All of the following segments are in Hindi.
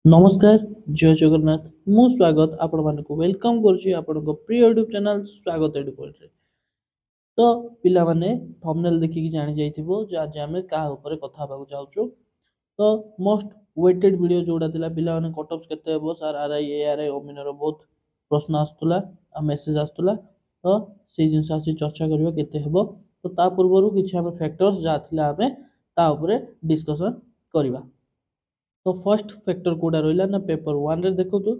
नमस्कार जय जगन्नाथ मु स्वागत आपण मानक वेलकम करुछि आपण प्रिय यूट्यूब चैनल स्वागत एडुकेट रे। तो पिला माने थंबनेल देखि कि जानि जाइथिबो जे आज हमें का ऊपर कथा होबाक जाउछु। तो मोस्ट वेटेड वीडियो जोडा थिला पिला माने कटअप्स केते हेबो सर आरआई एआरआई ओमिनर बहुत प्रश्न आस्तुला आ मेसेज आस्तुला। तो से जिंस आसी चर्चा करबा केते हेबो। तो ता पूर्वरु किछि हम फैक्टर्स जा थिला हमें ता ऊपर डिस्कशन करबा। तो फर्स्ट फैक्टर कोडा रहिला ना पेपर 1 रे देखो तो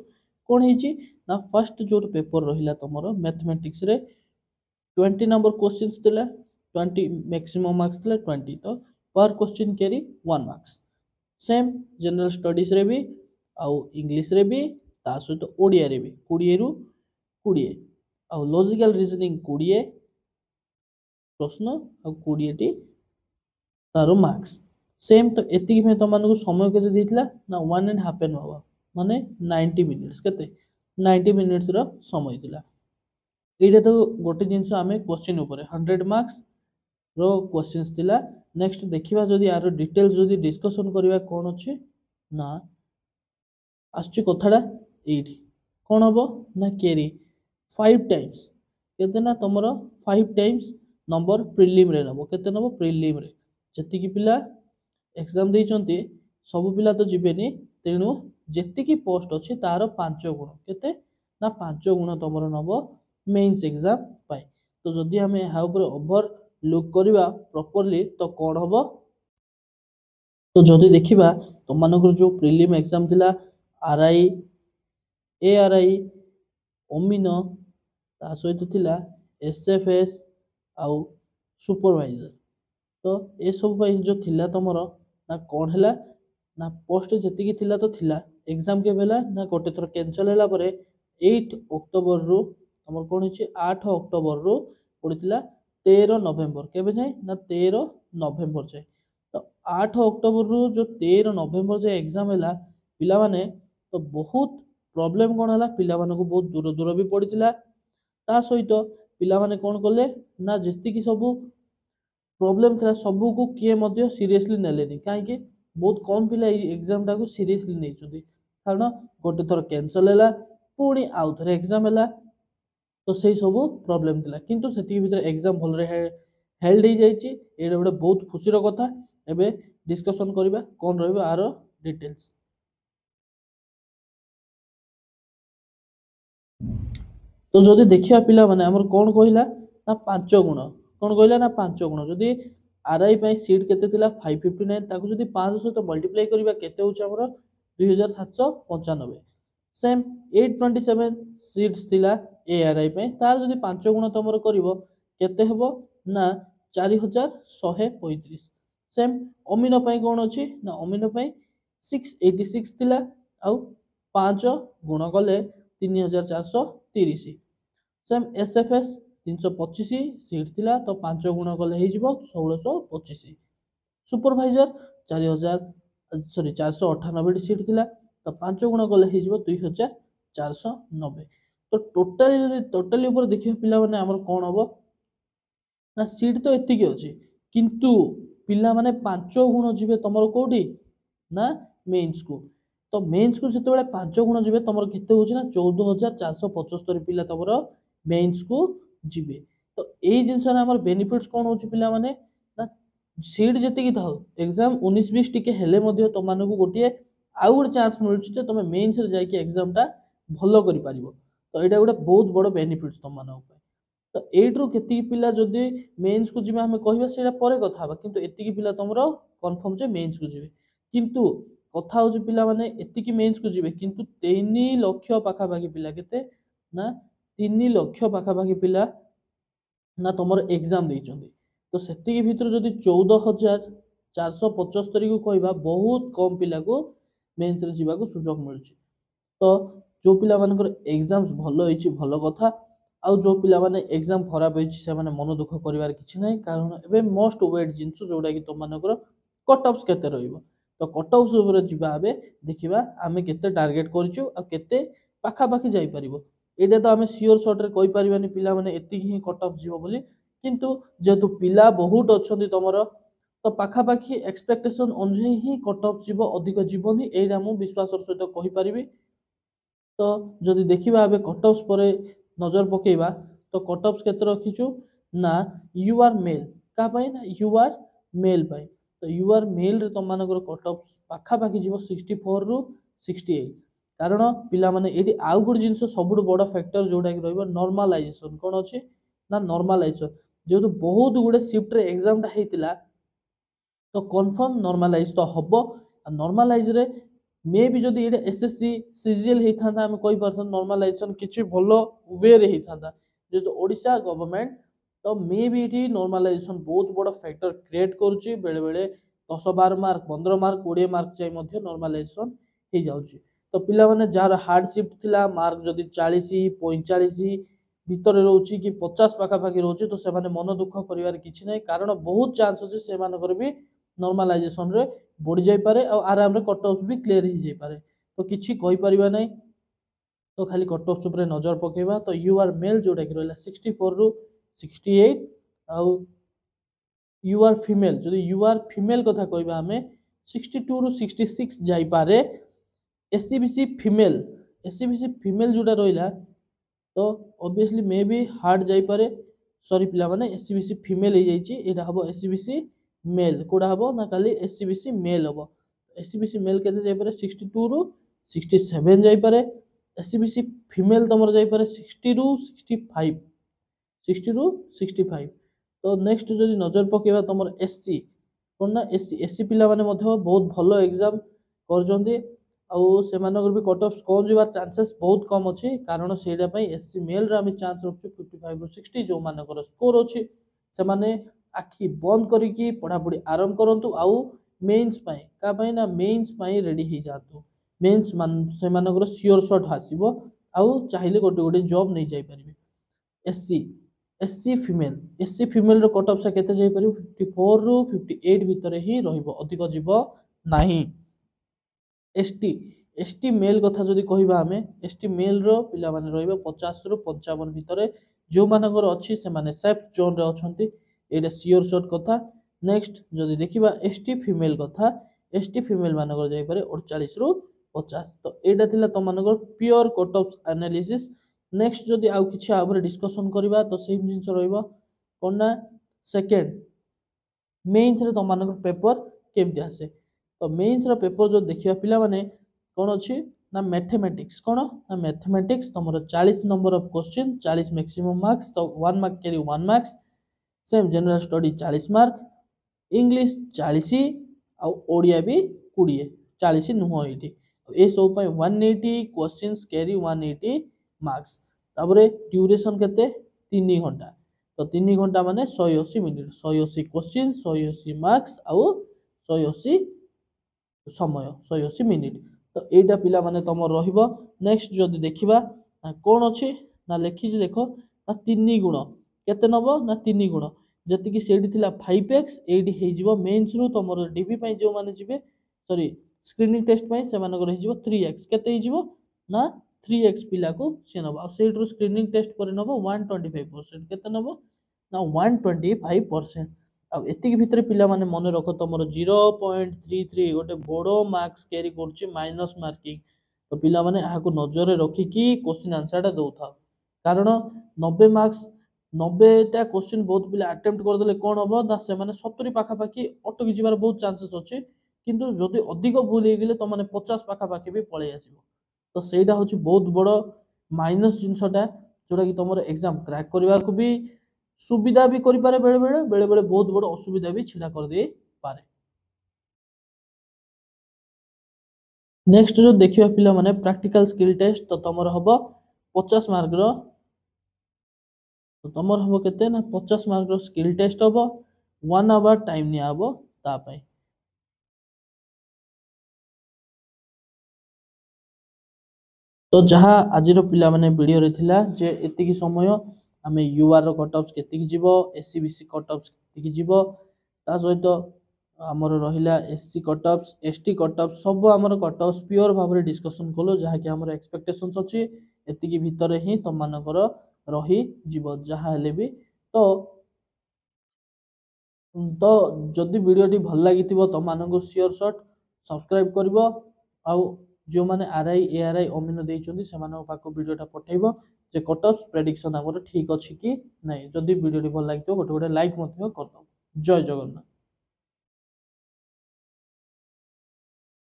कोन हिची ना फर्स्ट जो पेपर रहिला तमरो मैथमेटिक्स रे 20 नंबर क्वेश्चंस थिला 20 मैक्सिमम मार्क्स थिला 20 तो पर question carry 1 marks same general studies रे भी आउ इंग्लिश रे भी ता सहित ओडिया रे भी 20 रु 20 आउ लॉजिकल रीजनिंग 20 प्रश्न आउ 20 टी तारो मार्क्स सेम। तो एतिक में तुम मानक समय केते देइतला ना 1.5 आवर माने 90 मिनिट्स केते 90 मिनिट्स रो समय दिला। एटा तो गोटे जिंस आमे क्वेश्चन ऊपर 100 मार्क्स रो क्वेश्चंस दिला। नेक्स्ट देखिबा जदी यार डिटेल्स जदी डिस्कशन करबा कोन अछि ना आछी कथाडा एठी कोन हबो ना केरी 5 टाइम्स केते ना तमरो 5 टाइम्स नंबर प्रीलिम रे नबो केते नबो प्रीलिम रे जति की पिला एग्जाम देइचंती सब पिला तो जिबेनी तेणु जेति की पोस्ट अछि तार 5 गुण केते ना 5 गुण तमरो नबो मेंस एग्जाम पाई। तो जदि हमें हा ऊपर ओवर लुक करबा प्रॉपर्ली तो कोन हबो। तो जदि देखिबा तुम मानकर जो प्रीलिम एग्जाम थिला आरआई एआरआई ओमिनो ता सहित थिला एसएफएस आउ सुपरवाइजर। तो ए सब भाई जो थिला तमरो ना कोन हैला ना पोस्ट जति की थिला तो थिला एग्जाम के बेला ना गोटे थर कैंसिल हैला परे 8 अक्टोबर रु हमर कोन होची 8 अक्टोबर रु पड़ितला 13 नवंबर केबे जाय ना 13 नवंबर जाय। तो 8 अक्टोबर रु जो 13 नवंबर जाय एग्जाम हैला पिला माने तो बहुत प्रॉब्लम कोन हैला पिला माने को बहुत दूर दूर भी पड़ितला ता सहित पिला माने कोन करले ना जति की सब प्रॉब्लम था सबू को किए मध्य सीरियसली नेलेनी कहीं बहुत कम पिला एग्जाम टाको सीरियसली नहीं कारण गोटे थर कैंसल है पुणी आउ थे एग्जाम है तो से सब प्रॉब्लम थिला किंतु से भीतर एग्जाम भल हेल्ड हो जाइए ये गोटे बहुत खुशी कथा एबे डिस्कशन करबा कौन रहिबा आरो डिटेल्स। तो जदि देखिया पिला माने हमर कोन कहला ना 5 गुण कोन कहला ना 5 गुण जदि आरआई पई सीट केते थिला 559 ताको जदि 5 सहित मल्टीप्लाई करबा केते होछ हमर 2795 सेम 827 सीट्स थिला एआरआई पई तार जदि 5 गुण तमर करिवो केते हेबो ना 4135 सेम ओमिनो पई कोन अछि ना ओमिनो पई 686 थिला आउ 5 गुण कले 3430 सेम एसएफएस 325 सीट थिला तो 5 गुण कले हे जिवो 1625 सुपरवाइजर 4000 सॉरी 498 सीट थिला तो 5 गुण कले हे जिवो 2490। तो टोटली ऊपर देखियो पिला माने हमर कोन हबो ना सीट तो एतिकी अछि किंतु पिला माने 5 गुण जिवे तमरो कोठी ना मेंस को। तो मेंस को जते बेले 5 गुण जिवे तमरो केते होची ना 14475 पिला तमरो मेंस को जिवे। तो एई जिंस ना हमर बेनिफिट्स कोन होची पिला माने ना सीट जति की थाउ एग्जाम 19 20 टिके हेले मध्य तो मानको गोटिए आउ गोटे चांस मिलुची जे तमे मेंस रे जाय कि एग्जाम टा भलो करि पारिबो। तो एटा गोटे बहुत बड़ बेनिफिट्स तम मानको पे। तो एट्रु केति पिला जदि मेंस को जिबा हमें कहबा सेटा परे कथा हबा किंतु एतिकी पिला तमरो कंफर्म जे मेंस को जिवे किंतु कथा होची पिला माने एतिकी मेंस को जिवे किंतु 3 लाख पाखा पाखी पिला केते ना 3 लाख पाखा पाखी पिला ना तमर एग्जाम देइचंदी। तो सेतिकी भीतर जदि 14475 को कहबा बहुत कम पिला को मेंस रे जिबा को सुजोग मिलुची। तो जो पिला मानकर एग्जाम्स भलो होइची भलो कथा आउ जो पिला माने एग्जाम खराब होइची से माने मन दुख करिवार किछि नै कारण एबे मोस्ट वेट जिंसु जोडा कि तुम मानकर कट ऑफ्स केते रहइबो। तो कट ऑफ्स ऊपर जिबा आबे देखिबा आमे केते टारगेट करछु आ केते पाखा पाखी जाई परिबो एटा तो आमे सियोर शॉर्ट रे कहि परिबानी पिला माने एति ही कट ऑफ जिवो बोली किंतु जेतु पिला बहुत अछंती तमरो तो पाखापाखि एक्सपेक्टेशन अनुଯାयी ही कट ऑफ जीव अधिक जीवनी एटा मु विश्वासर सहित कहि परिबि। तो जदि देखिबा एबे कट ऑफ्स पर नजर पकेइबा तो कट ऑफ्स केते रखिछु ना यू आर मेल का पई ना यू आर मेल पई। तो यू आर मेल रे तुम मानकर कट ऑफ्स पाखापाखि जीव 64 रु 68 कारण पिला माने एटी आउ गुड जिंस सबुठ बड़ फैक्टर जोटा कि रहइबो नॉर्मलाइजेशन कोन अछि ना नॉर्मलाइजेशन जेहेतु बहुत गुडे शिफ्ट रे एग्जाम टा हेतिला तो कन्फर्म नॉर्मलाइज तो हबो नॉर्मलाइज रे मे भी जदि एटा एसएससी सीजीएल हेइथांदा हम कहि परसन नॉर्मलाइजेशन किछि भलो वे रे हेइथांदा जेहेतु ओडिशा गवर्नमेंट तो मे भी एटी नॉर्मलाइजेशन बहुत बड़ फैक्टर क्रिएट करूची बेले बेले 10-12 मार्क 15 मार्क 20 मार्क चाहि मध्ये नॉर्मलाइजेशन हे जाउची। तो पिला माने जार हार्ड शिफ्ट थिला मार्क जदि 40 45 भितर रहउची कि 50 पाखापाखि रहउची तो से माने मन दुख करिवार किछि नै कारण बहुत चांस अछि से मानकर भी नॉर्मलाइजेशन रे बढ़ी जाई पारे और आराम रे कट ऑफ भी क्लियर हो जाई पारे तो किछि कहि परिबा नै। तो खाली कट ऑफ ऊपर नजर पकेबा तो यू आर मेल जोटा कि रहला 64 रु 68 आउ यू आर फीमेल जदि यू आर फीमेल कथा कहबा हमें 62 रु 66 जाई पारे। एससीबीसी फीमेल एससीबीसी फीमेल जोटा रहला तो ऑब्वियसली मे भी हार्ड जाई पारे सॉरी पिला माने एससीबीसी फीमेल हे जाईची एटा हबो एससीबीसी मेल कोडा हबो ना खाली एससीबीसी मेल हबो। एससीबीसी मेल केते जाई पारे 62 रु 67 जाई पारे। एससीबीसी फीमेल तमर जाई पारे 60 रु 65 60 रु 65। तो नेक्स्ट जदि नजर पकेबा तमर एससी कोन ना एससी एससी पिला माने मध्ये बहुत भलो एग्जाम करजोंदी आउ सेमानकर भी कट ऑफ कम जीवार चांसेस बहुत कम अछि कारण सेटा पई एससी मेल रे हम चांस रखछु 55 रु 60 जो मानकर स्कोर अछि से माने आखि बंद करिकी पढ़ा पढ़ी आरंभ करंतु आउ मेंस पई का पई ना मेंस पई रेडी ही जातु मेंस मान से मानकर सियोर शॉट हासिबो आउ चाहिले गोटे गोटे जॉब नहीं जाई परिबे। एससी एससी फीमेल रो कट ऑफ से केते जाई परिबो 54 रु 58 भितर ही रहइबो अधिक जीव नाही। एसटी एसटी मेल कथा जदि कहिबा हमें एसटी मेल रो पिला माने रहइबो 50 रु 55 भितर जो मानकर अछि से माने सेफ जोन रे अछंती एटा सियोर शॉट कथा। नेक्स्ट जदि देखिबा एसटी फीमेल कथा एसटी फीमेल मानकर जाई पारे 48 रु 50 तो एटा थिला त मानकर pure cut off analysis. Next जदि आउ किछि आबरे डिस्कशन करिबा तो सेम जिंस रहइबो कोन ना सेकंड मेंस रे त मानकर पेपर केमति आसे तो मेंस रो पेपर जो देखिबा पिला माने कोन अछि ना मैथमेटिक्स कोन ना मैथमेटिक्स तमरो 40 number of question 40 maximum marks तो 1 mark carry 1 marks same general study 40 mark English 40 आ ओडिया भी 20 40 नुह एटी ए सब पई 180 क्वेश्चंस कैरी 180 मार्क्स ताबरे ड्यूरेशन केते 3 घंटा तो 3 घंटा माने 180 मिनिट 180 क्वेश्चन 180 मार्क्स आउ 180 समय 180 मिनिट तो एटा पिला माने तमर रहिबो। नेक्स्ट जदि देखिबा कोन अछि ना लिखि जे देखो ना 3 गुण केते नबो ना 3 गुण जति कि सेडी थिला 5x एडी हे जिवो मेंस रु तमर डीबी पई जो माने जिवे सॉरी स्क्रीनिंग टेस्ट पई से मानकर हे जिवो 3x केते हे जिवो ना 3x पिला को से नबो आ सेड रु स्क्रीनिंग टेस्ट पर नबो 125% केते नबो ना 125%। अब एतिक भितर पिला माने मन रख तमर 0.33 गोटे बड़ो मार्क्स कैरी करछि माइनस मार्किंग तो पिला माने आहा को नजर रखी कि क्वेश्चन आंसर टा दउथा कारण 90 मार्क्स 90 टा क्वेश्चन बहुत पिला अटेम्प्ट कर देले कोन होबो ना से माने 70 पाखा पाखी अटकी जिबार बहुत चांसेस अछि किंतु जदि अधिक भूल हे गेले तो माने 50 पाखा पाखी भी पळे आसीबो तो सेटा होछि बहुत बड़ माइनस जिंसटा जोटा कि तमर एग्जाम क्रैक करबा को भी सुविधा भी करि पारे बेले बेले बेले बेले बहुत बड़ असुविधा भी छिड़ा कर दे पारे। नेक्स्ट जो देखिबा पिला माने प्रैक्टिकल स्किल टेस्ट तो तमर हबो 50 मार्क रो तो तमर हबो केते ना 50 मार्क रो स्किल टेस्ट हबो 1 आवर टाइम नि आबो ता पई तो जहाँ आज पिला माने वीडियो रे थिला जे एतिकी समय आमे यूआर रो कट ऑफ्स केतिकी जीवो एससीबीसी कट ऑफ्स केतिकी जीवो ता सहित हमर रहिला SC cut offs ST cut offs सब हमर कट ऑफ्स प्योर भाबरे डिस्कशन कलो जहाँ कि हमर एक्सपेक्टेशंस अछि एतिकी भितर ही तम मानकर रही जीवो जहाँ हेले भी तो ତ ଯଦି ଭିଡ଼ିଓଟି ଭଲ ଲାଗିଥିବ ତମମାନଙ୍କୁ ସିଓର ସଟ୍ ସବସ୍କ୍ରାଇବ୍ କରିବ ଆଉ ଯେଉଁମାନେ ଆର୍ଆଇ ଏଆର୍ଆଇ ଅମିନ ଦେଇଛନ୍ତି ସେମାନଙ୍କ ପାଖକୁ ଭିଡ଼ିଓଟା ପଠାଇବ ଯେ କଟ୍ ଅଫ୍ ପ୍ରେଡିକ୍ସନ୍ ଆମର ଠିକ୍ ଅଛି କି ନାହିଁ। ଯଦି ଭିଡ଼ିଓଟି ଭଲ ଲାଗିଥିବ ଗୋଟେ ଲାଇକ୍ ମଧ୍ୟ କରିଦେବ। ଜୟ ଜଗନ୍ନାଥ।